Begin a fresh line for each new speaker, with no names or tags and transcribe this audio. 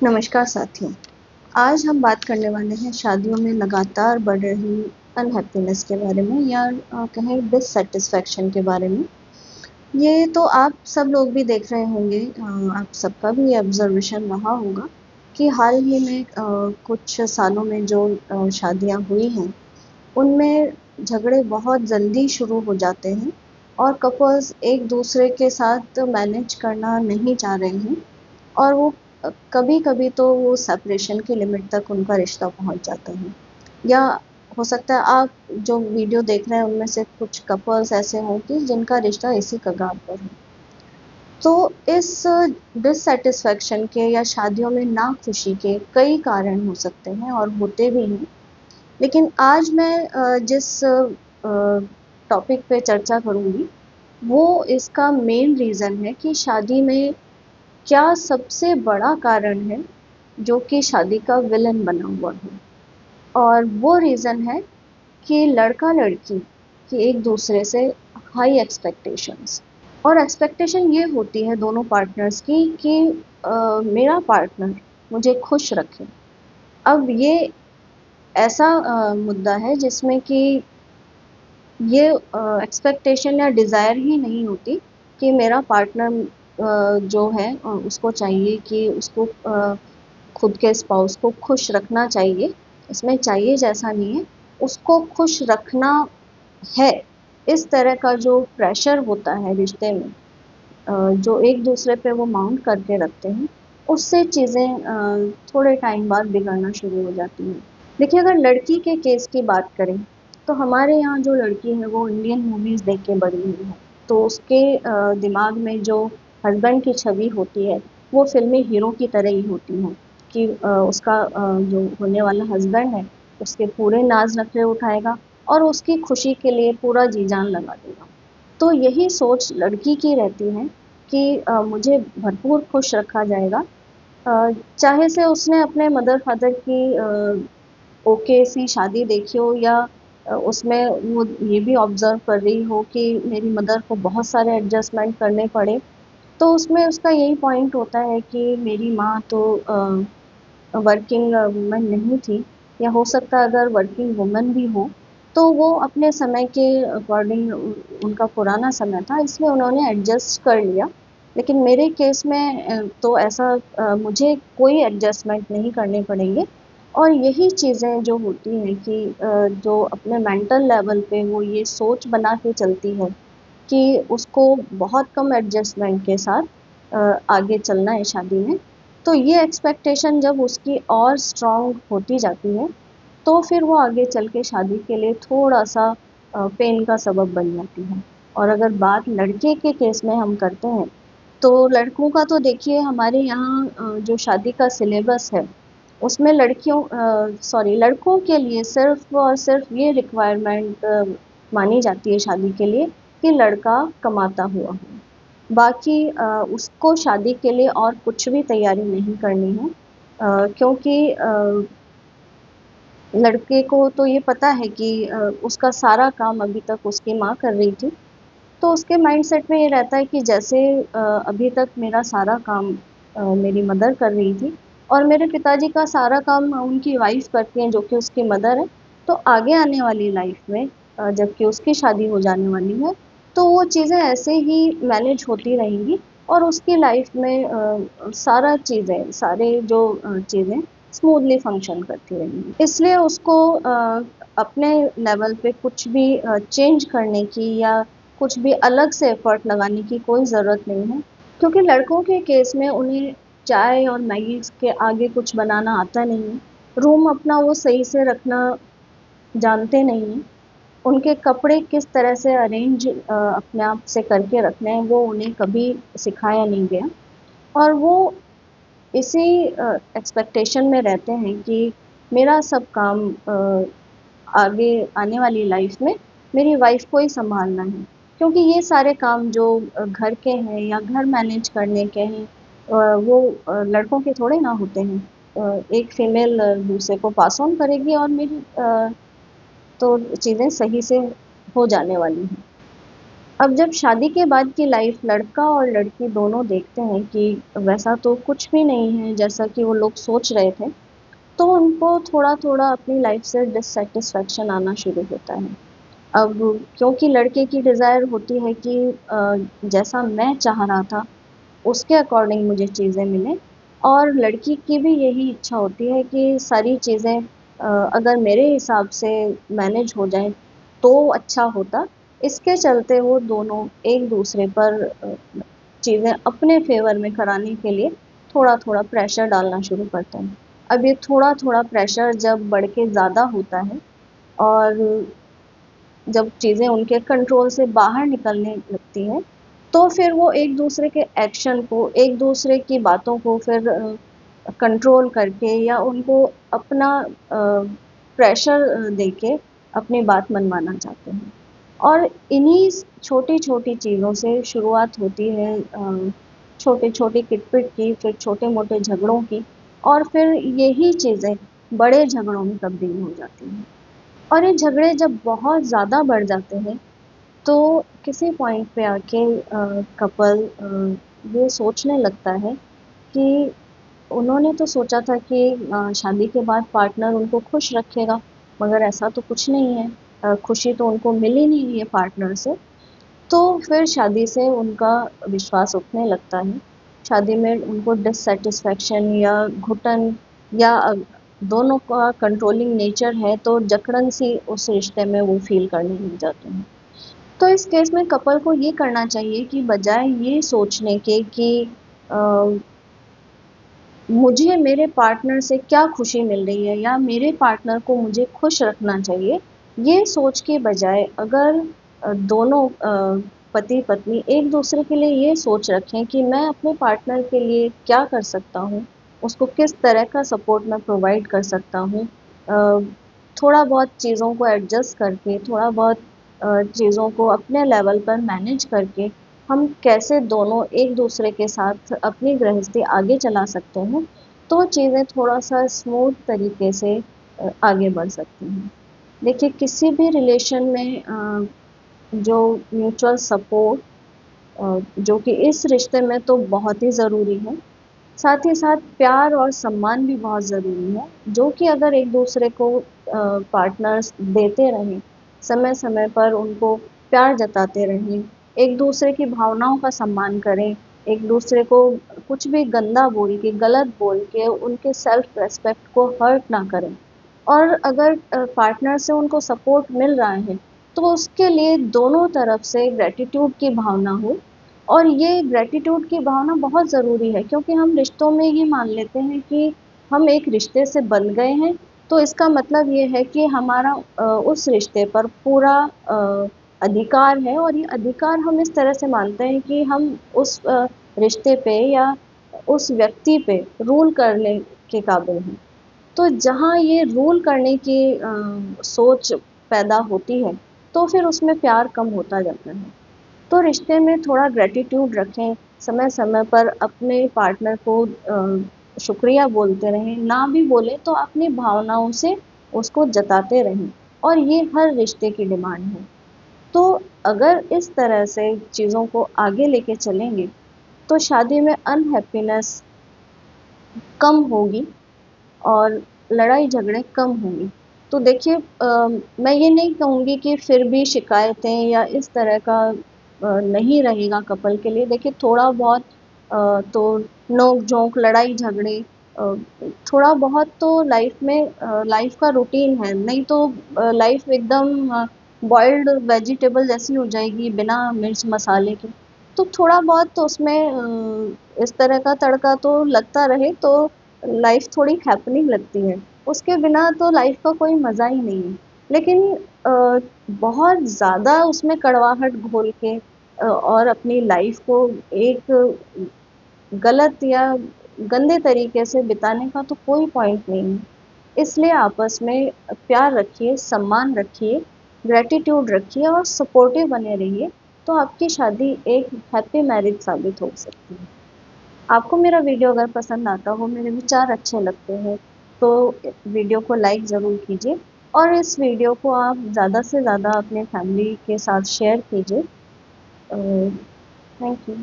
नमस्कार साथियों। आज हम बात करने वाले हैं शादियों में लगातार बढ़ रही अनहैप्पीनेस के बारे में या कहें डिससैटिस्फैक्शन के बारे में। ये तो आप सब लोग भी देख रहे होंगे, आप सबका भी ये ऑब्जर्वेशन रहा होगा कि हाल ही में कुछ सालों में जो शादियां हुई हैं, उनमें झगड़े बहुत जल्दी शुरू हो जाते हैं और कपल्स एक दूसरे के साथ मैनेज करना नहीं चाह रहे हैं और वो कभी-कभी तो वो सेपरेशन की लिमिट तक उनका रिश्ता पहुँच जाता है। या हो सकता है आप जो वीडियो देख रहे हैं उनमें से कुछ कपल्स ऐसे हों कि जिनका रिश्ता इसी कगार पर है। तो इस डिससैटिस्फैक्शन के या शादियों में नाखुशी के कई कारण हो सकते हैं और होते भी हैं। लेकिन आज मैं जिस टॉपिक पे चर्चा करूँगी, वो इसका मेन रीज़न है कि शादी में क्या सबसे बड़ा कारण है जो कि शादी का विलन बना हुआ है। और वो रीज़न है कि लड़का-लड़की की एक दूसरे से हाई एक्सपेक्टेशंस। और एक्सपेक्टेशन ये होती है दोनों पार्टनर्स की कि मेरा पार्टनर मुझे खुश रखे। अब ये ऐसा मुद्दा है जिसमें कि ये एक्सपेक्टेशन या डिज़ायर ही नहीं होती कि मेरा पार्टनर जो है उसको चाहिए कि उसको खुद के स्पाउस को खुश रखना चाहिए। इसमें चाहिए जैसा नहीं है, उसको खुश रखना है। इस तरह का जो प्रेशर होता है रिश्ते में, जो एक दूसरे पे वो माउंट करके रखते हैं, उससे चीज़ें थोड़े टाइम बाद बिगड़ना शुरू हो जाती हैं। देखिए, अगर लड़की के केस की बात करें, तो हमारे यहाँ जो लड़की है वो इंडियन मूवीज़ देख के बड़ी हुई है। तो उसके दिमाग में जो हस्बैंड की छवि होती है, वो फ़िल्मी हीरो की तरह ही होती है कि उसका जो होने वाला हस्बैंड है, उसके पूरे नाज़ नखरे उठाएगा और उसकी खुशी के लिए पूरा जी-जान लगा देगा। तो यही सोच लड़की की रहती है कि मुझे भरपूर खुश रखा जाएगा। चाहे से उसने अपने मदर फादर की ओके सी शादी देखी हो या उसमें वो ये भी ऑब्ज़र्व कर रही हो कि मेरी मदर को बहुत सारे एडजस्टमेंट करने पड़े। तो उसमें उसका यही पॉइंट होता है कि मेरी माँ तो वर्किंग वूमन नहीं थी, या हो सकता है अगर वर्किंग वूमन भी हो, तो वो अपने समय के अकॉर्डिंग उनका पुराना समय था, इसलिए उन्होंने एडजस्ट कर लिया। लेकिन मेरे केस में तो ऐसा मुझे कोई एडजस्टमेंट नहीं करने पड़ेंगे। और यही चीज़ें जो होती हैं कि जो अपने मेंटल लेवल पे वो ये सोच बना के चलती है कि उसको बहुत कम एडजस्टमेंट के साथ आगे चलना है शादी में। तो ये एक्सपेक्टेशन जब उसकी और स्ट्रॉन्ग होती जाती है, तो फिर वो आगे चल के शादी के लिए थोड़ा-सा पेन का सबब बन जाती है। और अगर बात लड़के के केस में हम करते हैं, तो लड़कों का तो देखिए हमारे यहाँ जो शादी का सिलेबस है, उसमें लड़कों के लिए सिर्फ़ और सिर्फ़ ये रिक्वायरमेंट मानी जाती है शादी के लिए कि लड़का कमाता हुआ हो। बाकी उसको शादी के लिए और कुछ भी तैयारी नहीं करनी है, क्योंकि लड़के को तो ये पता है कि उसका सारा काम अभी तक उसकी माँ कर रही थी। तो उसके माइंडसेट में ये रहता है कि जैसे अभी तक मेरा सारा काम मेरी मदर कर रही थी और मेरे पिताजी का सारा काम उनकी वाइफ़ करती हैं जो कि उसकी मदर है। तो आगे आने वाली लाइफ़ में जबकि उसकी शादी हो जाने वाली है, तो वो चीज़ें ऐसे ही मैनेज होती रहेंगी और उसकी लाइफ़ में सारे जो चीज़ें स्मूथली फ़ंक्शन करती रहेंगी। इसलिए उसको अपने लेवल पे कुछ भी चेंज करने की या कुछ भी अलग से एफ़र्ट लगाने की कोई ज़रूरत नहीं है, क्योंकि लड़कों के केस में उन्हें चाय और मैगी के आगे कुछ बनाना आता नहीं है। रूम अपना वो सही से रखना जानते नहीं हैं। उनके कपड़े किस तरह से अरेंज अपने आप से करके रखने हैं, वो उन्हें कभी सिखाया नहीं गया और वो इसी एक्सपेक्टेशन में रहते हैं कि मेरा सब काम आगे आने वाली लाइफ में मेरी वाइफ को ही सँभालना है। क्योंकि ये सारे काम जो घर के हैं या घर मैनेज करने के हैं, वो लड़कों के थोड़े ना होते हैं। एक फीमेल दूसरे को पास ऑन करेगी और मेरी तो चीज़ें सही से हो जाने वाली हैं। अब जब शादी के बाद की लाइफ लड़का और लड़की दोनों देखते हैं कि वैसा तो कुछ भी नहीं है जैसा कि वो लोग सोच रहे थे, तो उनको थोड़ा-थोड़ा अपनी लाइफ से डिससैटिस्फैक्शन आना शुरू होता है। अब क्योंकि लड़के की डिज़ायर होती है कि जैसा मैं चाह रहा था, उसके अकॉर्डिंग मुझे चीज़ें मिलें, और लड़की की भी यही इच्छा होती है कि सारी चीज़ें अगर मेरे हिसाब से मैनेज हो जाएँ, तो अच्छा होता। इसके चलते वो दोनों एक-दूसरे पर चीज़ें अपने फ़ेवर में कराने के लिए थोड़ा-थोड़ा प्रेशर डालना शुरू करते हैं। अब ये थोड़ा-थोड़ा प्रेशर जब बढ़ के ज़्यादा होता है और जब चीज़ें उनके कंट्रोल से बाहर निकलने लगती हैं, तो फिर वो एक-दूसरे के एक्शन को, एक-दूसरे की बातों को फिर कंट्रोल करके या उनको अपना प्रेशर देके अपनी बात मनवाना चाहते हैं। और इन्हीं छोटी-छोटी चीज़ों से शुरुआत होती है छोटी-छोटी किट-पिट की, फिर छोटे-मोटे झगड़ों की, और फिर यही चीज़ें बड़े झगड़ों में तब्दील हो जाती हैं। और ये झगड़े जब बहुत ज़्यादा बढ़ जाते हैं, तो किसी पॉइंट पे आके कपल ये सोचने लगता है कि उन्होंने तो सोचा था कि शादी के बाद पार्टनर उनको खुश रखेगा, मगर ऐसा तो कुछ नहीं है। खुशी तो उनको मिल ही नहीं रही है पार्टनर से। तो फिर शादी से उनका विश्वास उठने लगता है। शादी में उनको डिससैटिस्फैक्शन या घुटन या दोनों का कंट्रोलिंग नेचर है, तो जकड़न सी उस रिश्ते में वो फ़ील करने लग जाते हैं। तो इस केस में कपल को ये करना चाहिए कि बजाय ये सोचने के कि अ, मुझे मेरे पार्टनर से क्या खुशी मिल रही है या मेरे पार्टनर को मुझे खुश रखना चाहिए, ये सोच के बजाय अगर दोनों पति पत्नी एक दूसरे के लिए ये सोच रखें कि मैं अपने पार्टनर के लिए क्या कर सकता हूँ, उसको किस तरह का सपोर्ट मैं प्रोवाइड कर सकता हूँ, थोड़ा बहुत चीज़ों को एडजस्ट करके, थोड़ा बहुत चीज़ों को अपने लेवल पर मैनेज करके हम कैसे दोनों एक दूसरे के साथ अपनी गृहस्थी आगे चला सकते हैं, तो चीज़ें थोड़ा-सा स्मूथ तरीके से आगे बढ़ सकती हैं। देखिए, किसी भी रिलेशन में जो म्यूचुअल सपोर्ट जो कि इस रिश्ते में तो बहुत ही ज़रूरी है, साथ ही साथ प्यार और सम्मान भी बहुत ज़रूरी है, जो कि अगर एक दूसरे को पार्टनर्स देते रहें, समय-समय पर उनको प्यार जताते रहें, एक दूसरे की भावनाओं का सम्मान करें, एक दूसरे को कुछ भी गंदा बोल के, गलत बोल के उनके सेल्फ रिस्पेक्ट को हर्ट ना करें। और अगर पार्टनर से उनको सपोर्ट मिल रहा है, तो उसके लिए दोनों तरफ से ग्रैटिट्यूड की भावना हो, और ये ग्रैटिट्यूड की भावना बहुत ज़रूरी है, क्योंकि हम रिश्तों में ये मान लेते हैं कि हम एक रिश्ते से बंध गए हैं, तो इसका मतलब ये है कि हमारा उस रिश्ते पर पूरा अधिकार है, और ये अधिकार हम इस तरह से मानते हैं कि हम उस रिश्ते पे या उस व्यक्ति पे रूल करने के काबिल हैं। तो जहाँ ये रूल करने की सोच पैदा होती है, तो फिर उसमें प्यार कम होता जाता है। तो रिश्ते में थोड़ा ग्रैटिट्यूड रखें, समय-समय पर अपने पार्टनर को शुक्रिया बोलते रहें, ना भी बोलें तो अपनी भावनाओं से उसको जताते रहें, और ये हर रिश्ते की डिमांड है। तो अगर इस तरह से चीज़ों को आगे लेके चलेंगे, तो शादी में अनहैप्पीनेस कम होगी और लड़ाई झगड़े कम होंगे। तो देखिए, मैं ये नहीं कहूँगी कि फिर भी शिकायतें या इस तरह का नहीं रहेगा कपल के लिए। देखिए, थोड़ा बहुत तो नोक-झोंक, लड़ाई झगड़े थोड़ा बहुत तो लाइफ़ में लाइफ़ का रूटीन है, नहीं तो लाइफ़ एकदम बॉइल्ड वेजिटेबल जैसी हो जाएगी बिना मिर्च मसाले के। तो थोड़ा बहुत तो उसमें इस तरह का तड़का तो लगता रहे, तो लाइफ थोड़ी हैपनिंग लगती है। उसके बिना तो लाइफ का कोई मज़ा ही नहीं है। लेकिन बहुत ज़्यादा उसमें कड़वाहट घोल के और अपनी लाइफ को एक गलत या गंदे तरीके से बिताने का तो कोई पॉइंट नहीं है। इसलिए आपस में प्यार रखिए, सम्मान रखिए, ग्रैटिट्यूड रखिए और सपोर्टिव बने रहिए, तो आपकी शादी एक हैप्पी मैरिज साबित हो सकती है। आपको मेरा वीडियो अगर पसंद आता हो, मेरे विचार अच्छे लगते हैं, तो वीडियो को लाइक ज़रूर कीजिए, और इस वीडियो को आप ज़्यादा से ज़्यादा अपने फैमिली के साथ शेयर कीजिए, थैंक यू।